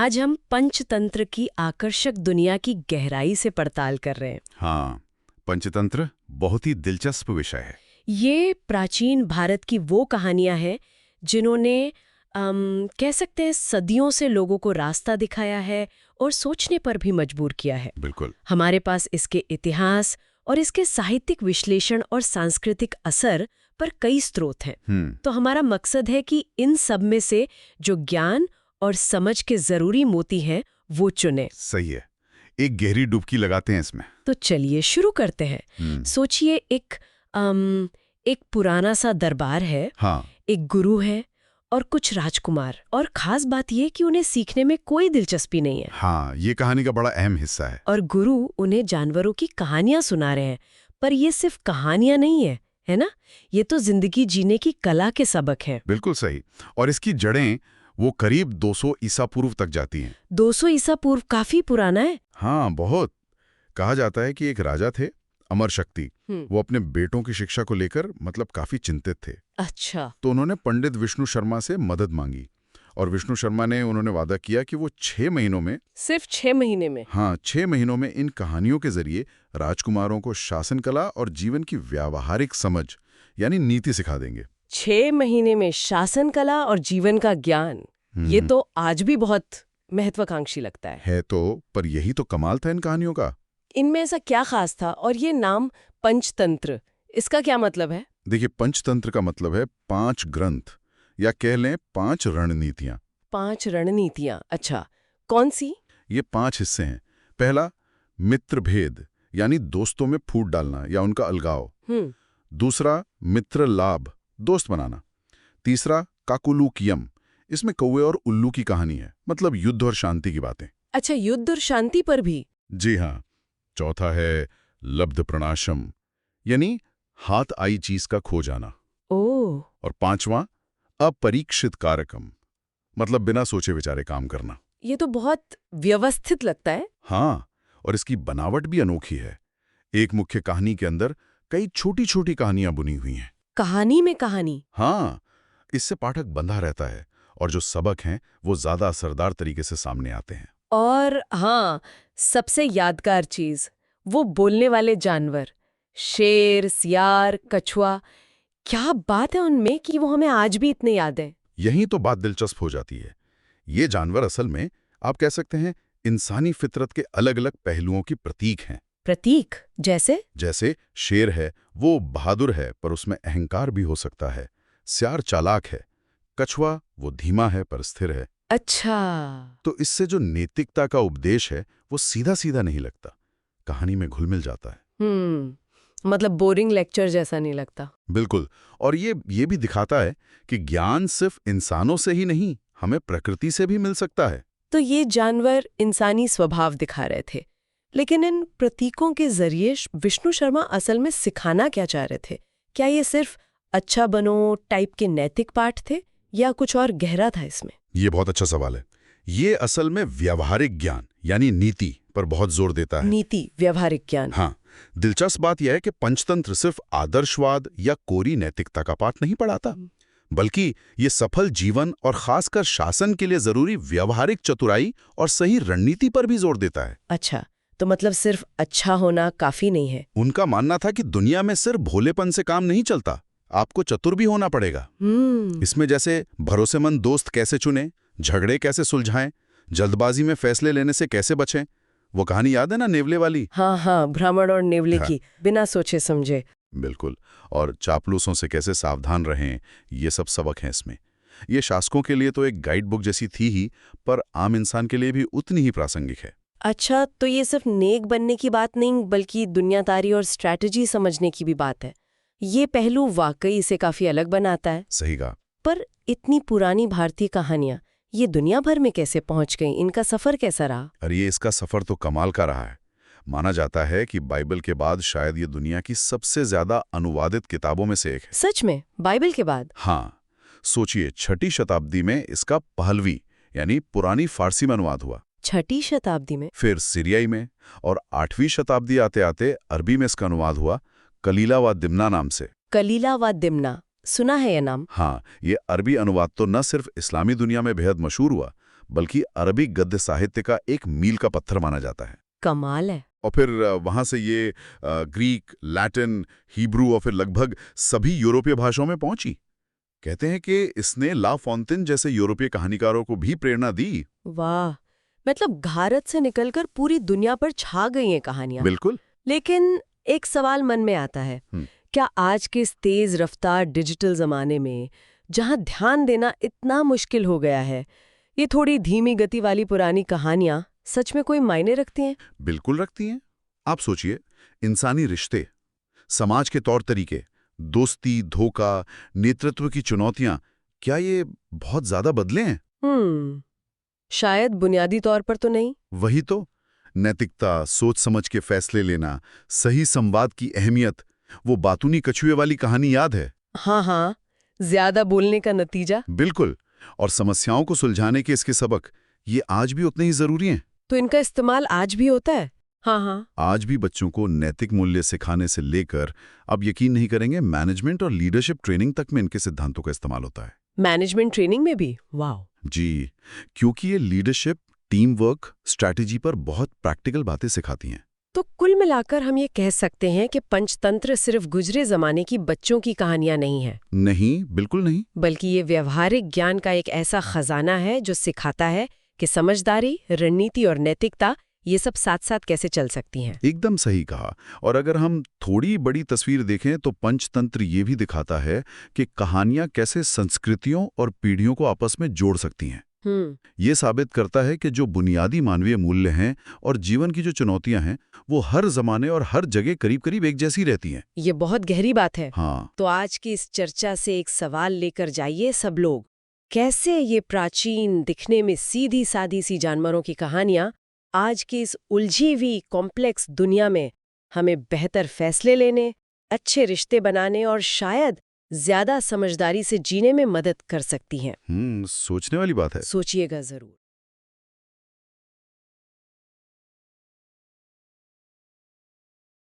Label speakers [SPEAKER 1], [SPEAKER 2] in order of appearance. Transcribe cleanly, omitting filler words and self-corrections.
[SPEAKER 1] आज हम पंचतंत्र की आकर्षक दुनिया की गहराई से पड़ताल कर रहे हैं।
[SPEAKER 2] हाँ, पंचतंत्र बहुत ही दिलचस्प विषय है।
[SPEAKER 1] ये प्राचीन भारत की वो कहानियां हैं जिन्होंने कह सकते हैं सदियों से लोगों को रास्ता दिखाया है और सोचने पर भी मजबूर किया है।
[SPEAKER 2] बिल्कुल।
[SPEAKER 1] हमारे पास इसके इतिहास और इसके साहित्यिक विश्लेषण और सांस्कृतिक असर पर कई स्रोत हैं। तो हमारा मकसद है कि इन सब में से जो ज्ञान और समझ के जरूरी मोती हैं वो चुने।
[SPEAKER 2] सही है, एक गहरी डुबकी लगाते हैं इसमें।
[SPEAKER 1] तो चलिए शुरू करते हैं। सोचिए एक पुराना सा दरबार है।
[SPEAKER 2] हाँ।
[SPEAKER 1] एक गुरु है और कुछ राजकुमार, और खास बात यह कि उन्हें सीखने में कोई दिलचस्पी नहीं है।
[SPEAKER 2] हाँ, ये कहानी का बड़ा अहम हिस्सा है।
[SPEAKER 1] और गुरु उन्हें जानवरों की कहानियां सुना रहे हैं, पर ये सिर्फ कहानियां नहीं है ना? ये तो जिंदगी जीने की कला के सबक हैं।
[SPEAKER 2] बिल्कुल सही। और इसकी जड़ें वो करीब 200 ईसा पूर्व तक जाती हैं।
[SPEAKER 1] 200 ईसा पूर्व काफी पुराना है।
[SPEAKER 2] हाँ, बहुत। कहा जाता है कि एक राजा थे, अमर शक्ति। वो अपने बेटों की शिक्षा को लेकर काफी चिंतित थे।
[SPEAKER 1] अच्छा।
[SPEAKER 2] तो उन्होंने पंडित विष्णु शर्मा से मदद मांगी, और विष्णु शर्मा ने उन्होंने वादा किया कि वो 6 महीनों में,
[SPEAKER 1] सिर्फ 6 महीने में?
[SPEAKER 2] हाँ, 6 महीनों में इन कहानियों के जरिए राजकुमारों को शासन कला और जीवन की व्यावहारिक समझ यानी नीति सिखा देंगे।
[SPEAKER 1] 6 महीने में शासन कला और जीवन का ज्ञान, ये तो आज भी बहुत महत्वाकांक्षी लगता है।
[SPEAKER 2] तो पर यही तो कमाल था इन कहानियों का।
[SPEAKER 1] इनमें ऐसा क्या खास था? और ये नाम पंचतंत्र, इसका क्या मतलब है?
[SPEAKER 2] देखिए, पंचतंत्र का मतलब है 5 ग्रंथ, या कह लें 5 रणनीतियां।
[SPEAKER 1] 5 रणनीतियां? अच्छा, कौन सी?
[SPEAKER 2] ये 5 हिस्से हैं। पहला, मित्र भेद, यानी दोस्तों में फूट डालना या उनका अलगाव। दूसरा, मित्र लाभ, दोस्त बनाना। तीसरा, काकुलुकियम, इसमें कौवे और उल्लू की कहानी है, मतलब युद्ध और शांति की बातें। अच्छा,
[SPEAKER 1] युद्ध और शांति पर भी?
[SPEAKER 2] जी हाँ। चौथा है लब्ध प्रणाशम, यानी हाथ आई चीज का खो जाना।
[SPEAKER 1] ओह।
[SPEAKER 2] और 5वां, अपरीक्षित कारकम, मतलब बिना सोचे विचारे काम करना।
[SPEAKER 1] ये तो बहुत व्यवस्थित लगता है।
[SPEAKER 2] हाँ, और इसकी बनावट भी अनोखी है। एक मुख्य कहानी के अंदर कई छोटी छोटी कहानियां बुनी हुई हैं।
[SPEAKER 1] कहानी में कहानी?
[SPEAKER 2] हाँ, इससे पाठक बंधा रहता है, और जो सबक हैं वो ज्यादा असरदार तरीके से सामने आते हैं।
[SPEAKER 1] और हाँ, सबसे यादगार चीज, वो बोलने वाले जानवर, शेर, सियार, कछुआ, क्या बात है उनमें कि वो हमें आज भी इतने याद हैं।
[SPEAKER 2] यही तो बात दिलचस्प हो जाती है। ये जानवर असल में, आप कह सकते हैं, इंसानी फितरत के अलग अलग पहलुओं की प्रतीक हैं।
[SPEAKER 1] प्रतीक? जैसे?
[SPEAKER 2] जैसे शेर है, वो बहादुर है पर उसमें अहंकार भी हो सकता है। सियार चालाक है। कछुआ, वो धीमा है पर स्थिर है।
[SPEAKER 1] अच्छा।
[SPEAKER 2] तो इससे जो नैतिकता का उपदेश है वो सीधा सीधा नहीं लगता, कहानी में घुल मिल जाता है।
[SPEAKER 1] मतलब बोरिंग लेक्चर जैसा नहीं लगता।
[SPEAKER 2] बिल्कुल। और ये भी दिखाता है कि ज्ञान सिर्फ इंसानों से ही नहीं, हमें प्रकृति से भी मिल सकता है।
[SPEAKER 1] तो ये जानवर इंसानी स्वभाव दिखा रहे थे, लेकिन इन प्रतीकों के जरिए विष्णु शर्मा असल में सिखाना क्या चाह रहे थे? क्या ये सिर्फ अच्छा बनो टाइप के नैतिक पाठ थे, या कुछ और गहरा था इसमें?
[SPEAKER 2] ये बहुत अच्छा सवाल है। ये असल में व्यावहारिक ज्ञान यानी नीति पर बहुत जोर देता है।
[SPEAKER 1] नीति, व्यावहारिक ज्ञान।
[SPEAKER 2] हाँ, दिलचस्प बात यह है कि पंचतंत्र सिर्फ आदर्शवाद या कोरी नैतिकता का पाठ नहीं पढ़ाता, बल्कि ये सफल जीवन और खासकर शासन के लिए जरूरी व्यावहारिक चतुराई और सही रणनीति पर भी जोर देता है।
[SPEAKER 1] अच्छा, तो मतलब सिर्फ अच्छा होना काफी नहीं है।
[SPEAKER 2] उनका मानना था कि दुनिया में सिर्फ भोलेपन से काम नहीं चलता, आपको चतुर भी होना पड़ेगा। इसमें जैसे भरोसेमंद दोस्त कैसे चुनें, झगड़े कैसे सुलझाएं, जल्दबाजी में फैसले लेने से कैसे बचें। वो कहानी याद है ना, नेवले वाली?
[SPEAKER 1] हाँ, ब्राह्मण और नेवले की, बिना सोचे समझे।
[SPEAKER 2] बिल्कुल। और चापलूसों से कैसे सावधान रहें, ये सब सबक हैं इसमें। ये शासकों के लिए तो एक गाइड बुक जैसी थी ही, पर आम इंसान के लिए भी उतनी ही प्रासंगिक है।
[SPEAKER 1] अच्छा, तो ये सिर्फ नेक बनने की बात नहीं, बल्कि दुनियादारी और स्ट्रैटेजी समझने की भी बात है। ये पहलू वाकई इसे काफी अलग बनाता है।
[SPEAKER 2] सही कहा।
[SPEAKER 1] पर इतनी पुरानी भारतीय कहानियां ये दुनिया भर में कैसे पहुंच गईं? इनका सफर कैसा रहा?
[SPEAKER 2] अरे, ये इसका सफर तो कमाल का रहा है। माना जाता है कि बाइबल के बाद शायद ये दुनिया की सबसे ज्यादा अनुवादित किताबों में से एक है।
[SPEAKER 1] सच में? बाइबल के बाद?
[SPEAKER 2] हाँ, सोचिए, 6वीं शताब्दी में इसका पहलवी यानी पुरानी फारसी में अनुवाद हुआ।
[SPEAKER 1] 6वीं शताब्दी में?
[SPEAKER 2] फिर सीरियाई में, और 8वीं शताब्दी आते आते अरबी में इसका अनुवाद हुआ, कलीला व दिमना नाम से।
[SPEAKER 1] कलीला व दिमना, सुना है ये नाम।
[SPEAKER 2] हाँ, ये अरबी अनुवाद तो न सिर्फ इस्लामी दुनिया में बेहद मशहूर हुआ, बल्कि अरबी गद्य साहित्य का एक मील का पत्थर माना जाता है।
[SPEAKER 1] कमाल है।
[SPEAKER 2] और फिर वहां से ये ग्रीक, लैटिन, हिब्रू और फिर लगभग सभी यूरोपीय भाषाओं में पहुंची। कहते हैं कि इसने ला फॉन्टेन जैसे यूरोपीय कहानीकारों को भी प्रेरणा दी।
[SPEAKER 1] वाह, मतलब भारत से निकलकर पूरी दुनिया पर छा गई हैं कहानियां।
[SPEAKER 2] बिल्कुल।
[SPEAKER 1] लेकिन एक सवाल मन में आता है, क्या आज के इस तेज रफ्तार डिजिटल जमाने में, जहां ध्यान देना इतना मुश्किल हो गया है, ये थोड़ी धीमी गति वाली पुरानी कहानियां सच में कोई मायने रखती हैं?
[SPEAKER 2] बिल्कुल रखती हैं। आप सोचिए, इंसानी रिश्ते, समाज के तौर तरीके, दोस्ती, धोखा, नेतृत्व की चुनौतियां, क्या ये बहुत ज्यादा बदले हैं?
[SPEAKER 1] शायद बुनियादी तौर पर तो नहीं।
[SPEAKER 2] वही तो। नैतिकता, सोच समझ के फैसले लेना, सही संवाद की अहमियत, वो बातूनी कछुए वाली कहानी याद है?
[SPEAKER 1] हाँ, ज्यादा बोलने का नतीजा।
[SPEAKER 2] बिल्कुल। और समस्याओं को सुलझाने के इसके सबक, ये आज भी उतने ही जरूरी हैं।
[SPEAKER 1] तो इनका इस्तेमाल आज भी होता है? हाँ।
[SPEAKER 2] आज भी बच्चों को नैतिक मूल्य सिखाने से लेकर, अब यकीन नहीं करेंगे, मैनेजमेंट और लीडरशिप ट्रेनिंग तक में इनके सिद्धांतों का इस्तेमाल होता है।
[SPEAKER 1] मैनेजमेंट ट्रेनिंग में भी? वाह।
[SPEAKER 2] जी, क्योंकि ये लीडरशिप, टीम वर्क, स्ट्रैटेजी पर बहुत प्रैक्टिकल बातें सिखाती हैं।
[SPEAKER 1] तो कुल मिलाकर हम ये कह सकते हैं कि पंचतंत्र सिर्फ गुजरे जमाने की बच्चों की कहानियां नहीं है।
[SPEAKER 2] नहीं, बिल्कुल नहीं।
[SPEAKER 1] बल्कि ये व्यवहारिक ज्ञान का एक ऐसा खजाना है जो सिखाता है कि समझदारी, रणनीति और नैतिकता, ये सब साथ साथ कैसे चल सकती हैं।
[SPEAKER 2] एकदम सही कहा। और अगर हम थोड़ी बड़ी तस्वीर देखें तो पंचतंत्र ये भी दिखाता है कि कहानियां कैसे संस्कृतियों और पीढ़ियों को आपस में जोड़ सकती हैं। ये साबित करता है कि जो बुनियादी मानवीय मूल्य हैं और जीवन की जो चुनौतियां हैं, वो हर जमाने और हर जगह करीब करीब एक जैसी रहती हैं।
[SPEAKER 1] ये बहुत गहरी बात है।
[SPEAKER 2] हाँ।
[SPEAKER 1] तो आज की इस चर्चा से एक सवाल लेकर जाइए सब लोग, कैसे ये प्राचीन, दिखने में सीधी सादी सी जानवरों की कहानियां आज की इस उलझी हुई कॉम्प्लेक्स दुनिया में हमें बेहतर फैसले लेने, अच्छे रिश्ते बनाने और शायद ज्यादा समझदारी से जीने में मदद कर सकती हैं।
[SPEAKER 2] सोचने वाली बात है।
[SPEAKER 1] सोचिएगा जरूर।